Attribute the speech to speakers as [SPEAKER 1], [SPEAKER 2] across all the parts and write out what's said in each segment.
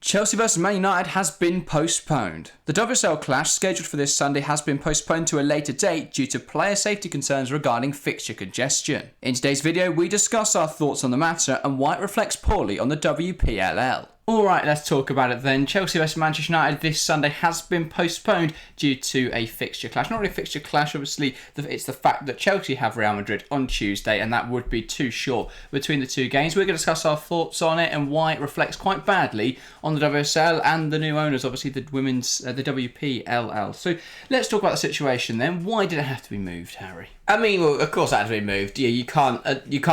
[SPEAKER 1] Chelsea vs Man United has been postponed. The WSL clash scheduled for this Sunday has been postponed to a later date due to player safety concerns regarding fixture congestion. In today's video, we discuss our thoughts on the matter and why it reflects poorly on the WPLL. Alright, let's talk about it then. Chelsea vs Manchester United this Sunday has been postponed due to a fixture clash. Not really a fixture clash, obviously, it's the fact that Chelsea have Real Madrid on Tuesday and that would be too short between the two games. We're going to discuss our thoughts on it and why it reflects quite badly on the WSL and the new owners, obviously the WPLL. So let's talk about the situation then. Why did it have to be moved, Harry?
[SPEAKER 2] I mean, well, of course that had to be moved. Yeah, you can't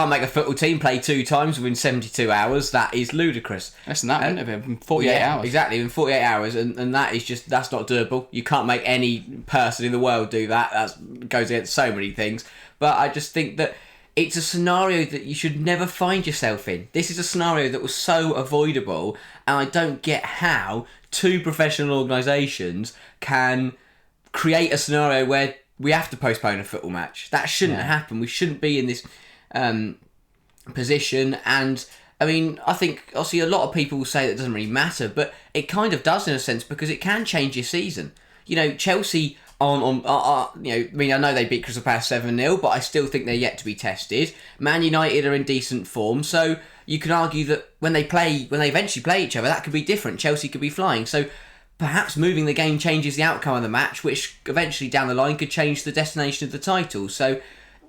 [SPEAKER 2] make a football team play 2 times within 72 hours. That is ludicrous.
[SPEAKER 1] Less than that, wouldn't it have been? 48 hours.
[SPEAKER 2] Exactly, in 48 hours, and that is just, that's not doable. You can't make any person in the world do that. That goes against so many things. But I just think that it's a scenario that you should never find yourself in. This is a scenario that was so avoidable, and I don't get how 2 professional organisations can create a scenario where we have to postpone a football match. That shouldn't happen. We shouldn't be in this position. And I mean, I think obviously a lot of people will say that it doesn't really matter, but it kind of does in a sense because it can change your season. You know, Chelsea I know they beat Crystal Palace 7-0, but I still think they're yet to be tested. Man United are in decent form, so you can argue that when they eventually play each other, that could be different. Chelsea could be flying. So perhaps moving the game changes the outcome of the match, which eventually down the line could change the destination of the title. So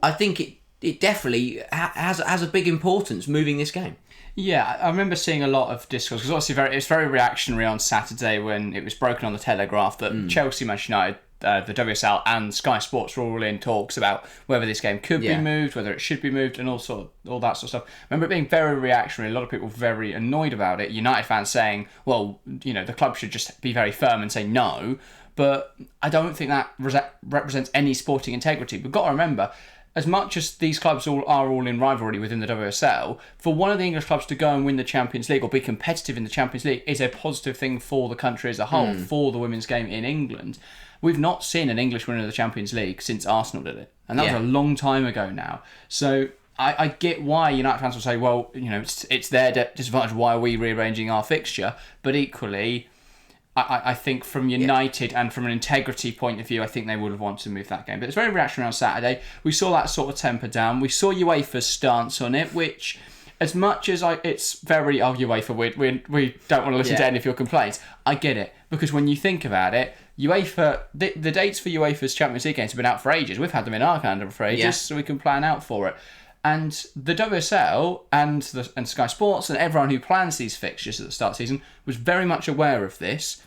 [SPEAKER 2] I think it definitely has a big importance, moving this game.
[SPEAKER 1] Yeah, I remember seeing a lot of discourse, because obviously it's very reactionary on Saturday when it was broken on the Telegraph that Chelsea, Manchester United, the WSL and Sky Sports were all in talks about whether this game could be moved, whether it should be moved, and all that sort of stuff. I remember it being very reactionary, a lot of people very annoyed about it. United fans saying, well, you know, the club should just be very firm and say no, but I don't think that represents any sporting integrity. We've got to remember, as much as these clubs are all in rivalry within the WSL, for one of the English clubs to go and win the Champions League or be competitive in the Champions League is a positive thing for the country as a whole, for the women's game in England. We've not seen an English winner of the Champions League since Arsenal did it. And that was a long time ago now. So I get why United fans will say, well, you know, it's their disadvantage. Why are we rearranging our fixture? But equally, I think from United and from an integrity point of view, I think they would have wanted to move that game. But it's very reactionary on Saturday. We saw that sort of temper down. We saw UEFA's stance on it, which, as much as it's very, UEFA, we don't want to listen to any of your complaints. I get it. Because when you think about it, UEFA, the dates for UEFA's Champions League games have been out for ages. We've had them in our calendar for ages, so we can plan out for it. And the WSL and Sky Sports and everyone who plans these fixtures at the start of the season was very much aware of this.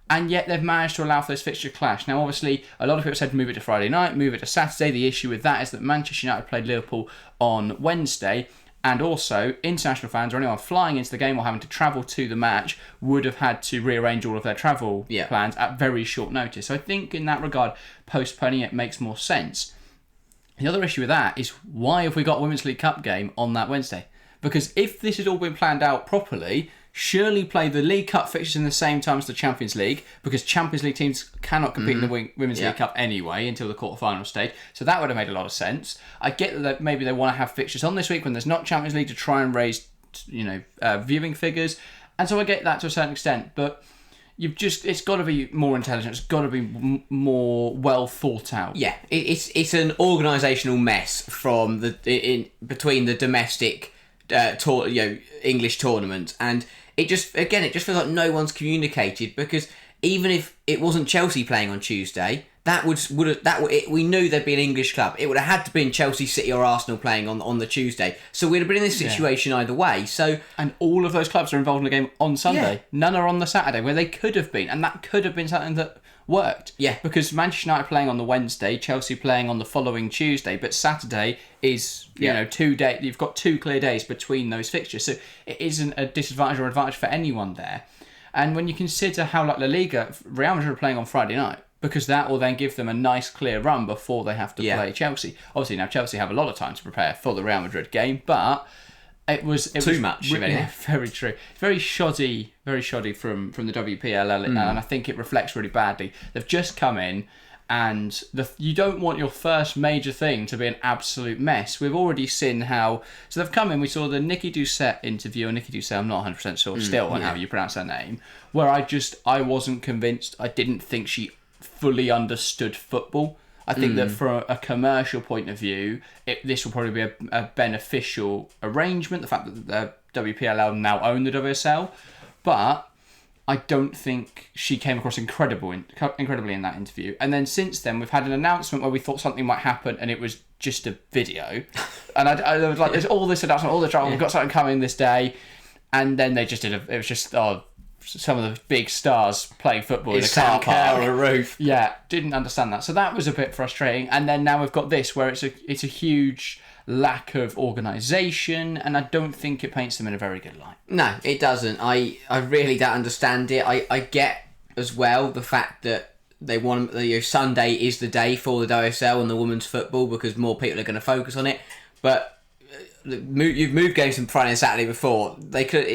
[SPEAKER 1] And yet they've managed to allow for this fixture clash. Now, obviously, a lot of people said move it to Friday night, move it to Saturday. The issue with that is that Manchester United played Liverpool on Wednesday. And also, international fans or anyone flying into the game or having to travel to the match would have had to rearrange all of their travel plans at very short notice. So I think in that regard, postponing it makes more sense. The other issue with that is, why have we got a Women's League Cup game on that Wednesday? Because if this had all been planned out properly, surely play the League Cup fixtures in the same time as the Champions League, because Champions League teams cannot compete in the Women's League Cup anyway until the quarterfinal stage. So that would have made a lot of sense. I get that maybe they want to have fixtures on this week when there's not Champions League to try and raise, viewing figures, and so I get that to a certain extent. But it's got to be more intelligent. It's got to be more well thought out.
[SPEAKER 2] Yeah, it's an organisational mess from between the domestic English tournament, and it just feels like no one's communicated, because even if it wasn't Chelsea playing on Tuesday, we knew there'd be an English club. It would have had to been Chelsea, City or Arsenal playing on the Tuesday. So we'd have been in this situation either way.
[SPEAKER 1] And all of those clubs are involved in the game on Sunday. Yeah. None are on the Saturday, where they could have been, and that could have been something that worked.
[SPEAKER 2] Yeah.
[SPEAKER 1] Because Manchester United playing on the Wednesday, Chelsea playing on the following Tuesday, but Saturday is 2 days. You've got 2 clear days between those fixtures, so it isn't a disadvantage or advantage for anyone there. And when you consider how, like La Liga, Real Madrid are playing on Friday night, because that will then give them a nice clear run before they have to play Chelsea. Obviously now Chelsea have a lot of time to prepare for the Real Madrid game, but it was
[SPEAKER 2] too much.
[SPEAKER 1] Very true. Very shoddy from the WPLL, and I think it reflects really badly. They've just come in And you don't want your first major thing to be an absolute mess. We've already seen how... So they've come in, we saw the Nikki Doucette interview, or Nikki Doucette, I'm not 100% sure still on how you pronounce her name, where I wasn't convinced. I didn't think she fully understood football. I think that from a commercial point of view, this will probably be a beneficial arrangement, the fact that the WPLL now own the WSL. But I don't think she came across incredibly in that interview. And then since then, we've had an announcement where we thought something might happen, and it was just a video. And I was like, there's all this announcement, all the drama. We've got something coming this day, and then they just did it was just some of the big stars playing football in a car park
[SPEAKER 2] on a roof.
[SPEAKER 1] Yeah, didn't understand that. So that was a bit frustrating. And then now we've got this, where it's a huge lack of organisation, and I don't think it paints them in a very good light.
[SPEAKER 2] No, it doesn't. I really don't understand it. I get as well the fact that they want Sunday is the day for the WSL and the women's football because more people are going to focus on it. But you've moved games from Friday and Saturday before. They could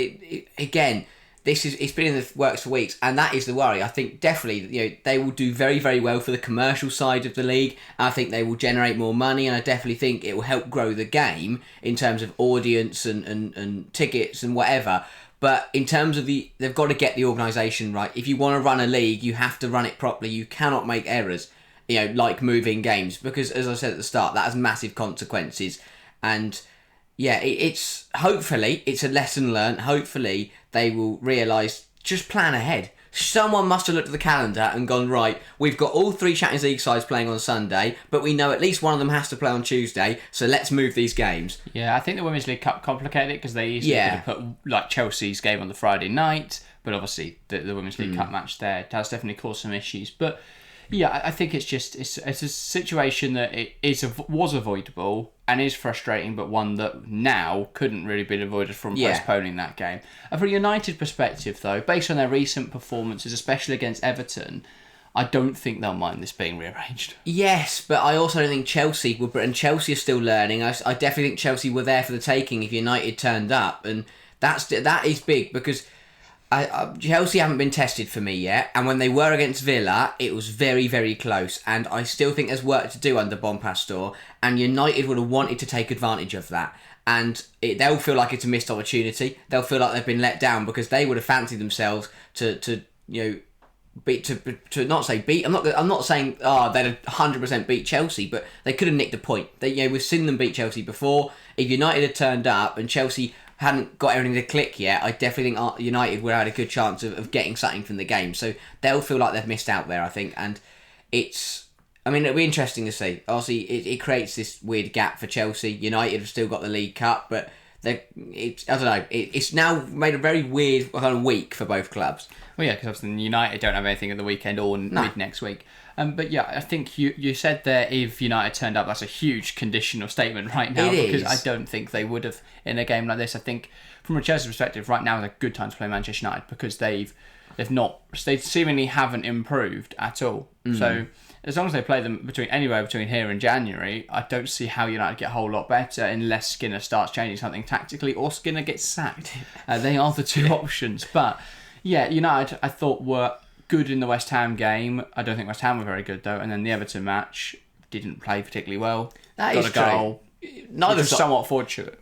[SPEAKER 2] again. It's been in the works for weeks, and that is the worry. I think definitely they will do very, very well for the commercial side of the league. I think they will generate more money, and I definitely think it will help grow the game in terms of audience and tickets and whatever. But in terms of they've got to get the organisation right. If you want to run a league, you have to run it properly. You cannot make errors, like moving games, because as I said at the start, that has massive consequences. And yeah, it's hopefully it's a lesson learned. Hopefully they will realise, just plan ahead. Someone must have looked at the calendar and gone, right, we've got all 3 Champions League sides playing on Sunday, but we know at least one of them has to play on Tuesday, so let's move these games.
[SPEAKER 1] Yeah, I think the Women's League Cup complicated it because they easily could have put like Chelsea's game on the Friday night, but obviously the Women's League Cup match there has definitely caused some issues. But yeah, I think it's a situation that was avoidable and is frustrating, but one that now couldn't really be avoided from postponing that game. And from a United perspective, though, based on their recent performances, especially against Everton, I don't think they'll mind this being rearranged.
[SPEAKER 2] Yes, but I also don't think Chelsea would. And Chelsea are still learning. I definitely think Chelsea were there for the taking if United turned up, and that is big because Chelsea haven't been tested for me yet, and when they were against Villa, it was very, very close, and I still think there's work to do under Bonpastor, and United would have wanted to take advantage of that, and they'll feel like it's a missed opportunity. They'll feel like they've been let down because they would have fancied themselves to beat to not say beat. I'm not saying they'd 100% beat Chelsea, but they could have nicked a point. We've seen them beat Chelsea before. If United had turned up and Chelsea hadn't got everything to click yet, I definitely think United would have had a good chance of getting something from the game. So they'll feel like they've missed out there, I think. And it'll be interesting to see. Obviously, it creates this weird gap for Chelsea. United have still got the League Cup, but I don't know. It's now made a very weird kind of week for both clubs.
[SPEAKER 1] Well, yeah, because obviously United don't have anything at the weekend or mid next week. But yeah, I think you said there if United turned up, that's a huge conditional statement right now because I don't think they would have in a game like this. I think from a Chelsea perspective, right now is a good time to play Manchester United because they seemingly haven't improved at all. So as long as they play them anywhere between here and January, I don't see how United get a whole lot better unless Skinner starts changing something tactically or Skinner gets sacked. They are the two options. But yeah, United I thought were good in the West Ham game. I don't think West Ham were very good though. And then the Everton match didn't play particularly well.
[SPEAKER 2] That is
[SPEAKER 1] got a goal.
[SPEAKER 2] Neither
[SPEAKER 1] somewhat fortunate.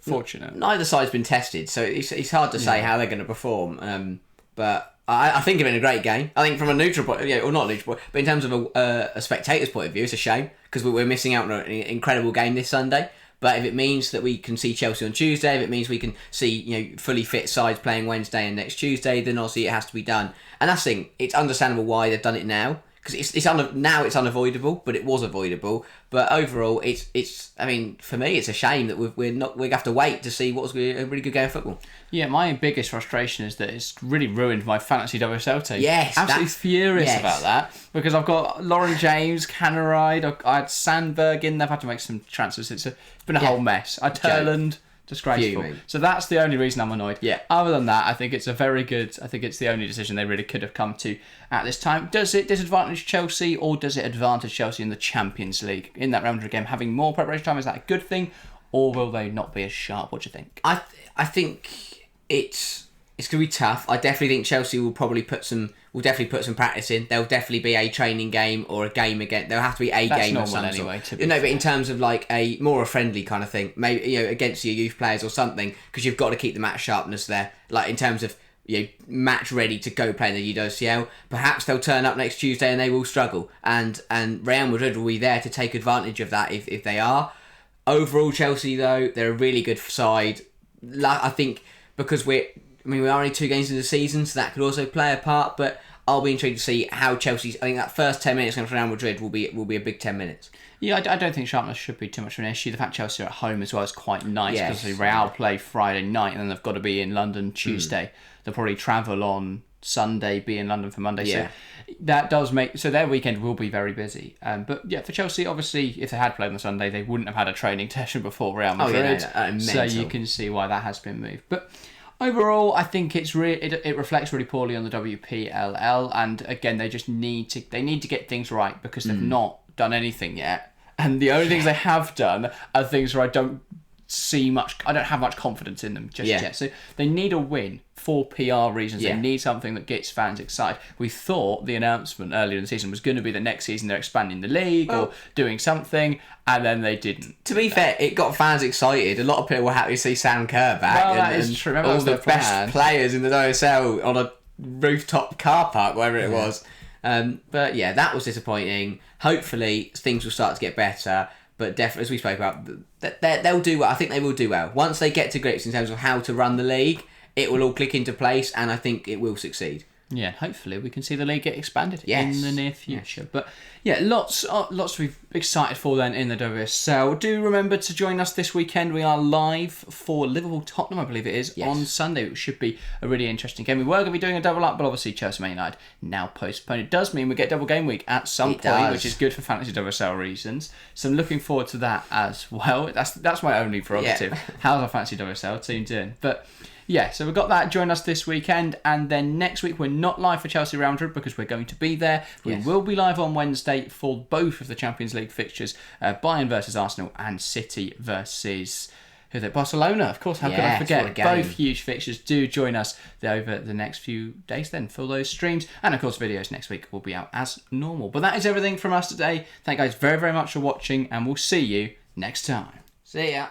[SPEAKER 2] Neither side's been tested, so it's hard to say how they're going to perform. But I think it's been a great game. I think from a neutral point, or not neutral point, but in terms of a spectator's point of view, it's a shame because we're missing out on an incredible game this Sunday. But if it means that we can see Chelsea on Tuesday, if it means we can see fully fit sides playing Wednesday and next Tuesday, then obviously it has to be done. And that's the thing, it's understandable why they've done it now because now it's unavoidable, but it was avoidable. But overall, it's I mean, for me, it's a shame that we have to wait to see what's a really good game of football.
[SPEAKER 1] Yeah, my biggest frustration is that it's really ruined my fantasy WSL team.
[SPEAKER 2] Yes,
[SPEAKER 1] absolutely furious about that because I've got Lauren James, Canneride, I had Sandberg in. They've had to make some transfers. It's been a whole mess. Turland. Disgraceful. So that's the only reason I'm annoyed.
[SPEAKER 2] Yeah.
[SPEAKER 1] Other than that, I think it's the only decision they really could have come to at this time. Does it disadvantage Chelsea or does it advantage Chelsea in the Champions League? In that Real Madrid game, having more preparation time, is that a good thing? Or will they not be as sharp? What do you think?
[SPEAKER 2] I think it's It's going to be tough. I definitely think Chelsea will put some practice in. There'll definitely be a training game or a game again. There'll have to be a
[SPEAKER 1] That's
[SPEAKER 2] game of
[SPEAKER 1] normal
[SPEAKER 2] some
[SPEAKER 1] anyway,
[SPEAKER 2] sort.
[SPEAKER 1] to be
[SPEAKER 2] But
[SPEAKER 1] fair.
[SPEAKER 2] in terms of like a friendly kind of thing, maybe against your youth players or something, because you've got to keep the match sharpness there. Like in terms of match ready to go play in the UCL. Perhaps they'll turn up next Tuesday and they will struggle, and Real Madrid will be there to take advantage of that if they are. Overall, Chelsea though, they're a really good side. I think because we are only 2 games into the season, so that could also play a part. But I'll be intrigued to see how Chelsea's. I think that first 10 minutes against Real Madrid will be a big 10 minutes.
[SPEAKER 1] Yeah, I don't think sharpness should be too much of an issue. The fact Chelsea are at home as well is quite nice because Real play Friday night and then they've got to be in London Tuesday. They'll probably travel on Sunday, be in London for Monday.
[SPEAKER 2] Yeah.
[SPEAKER 1] So that does make... So their weekend will be very busy. But yeah, for Chelsea, obviously, if they had played on Sunday, they wouldn't have had a training session before Real Madrid. So you can see why that has been moved. But overall, I think it reflects really poorly on the WPLL. And again, they just need to get things right because they've not done anything yet. And the only things they have done are things where I don't have much confidence in them just yet. So they need a win for PR reasons. They need something that gets fans excited. We thought the announcement earlier in the season was going to be the next season they're expanding the league or doing something, and then they didn't.
[SPEAKER 2] To be fair, it got fans excited. A lot of people were happy to see Sam Kerr back.
[SPEAKER 1] Well, that is true. Remember,
[SPEAKER 2] all
[SPEAKER 1] that was
[SPEAKER 2] the
[SPEAKER 1] their
[SPEAKER 2] best
[SPEAKER 1] plan.
[SPEAKER 2] players in the WSL on a rooftop car park, wherever it was. But yeah, that was disappointing. Hopefully, things will start to get better. But definitely, as we spoke about, they'll do well. I think they will do well. Once they get to grips in terms of how to run the league, it will all click into place, and I think it will succeed.
[SPEAKER 1] Yeah, hopefully we can see the league get expanded in the near future. Yes. But yeah, lots to be excited for then in the WSL. Do remember to join us this weekend. We are live for Liverpool-Tottenham, I believe it is, on Sunday, which should be a really interesting game. We were going to be doing a double up, but obviously Chelsea Man United now postponed. It does mean we get double game week at some point, which is good for fantasy WSL reasons. So I'm looking forward to that as well. That's my only prerogative. How's our fantasy WSL team doing? But yeah, so we've got that. Join us this weekend. And then next week, we're not live for Chelsea Real Madrid because we're going to be there. We will be live on Wednesday for both of the Champions League fixtures. Bayern versus Arsenal and City versus... Barcelona, of course. How could I forget? Both huge fixtures. Do join us over the next few days then for those streams. And of course, videos next week will be out as normal. But that is everything from us today. Thank you guys very, very much for watching. And we'll see you next time.
[SPEAKER 2] See ya.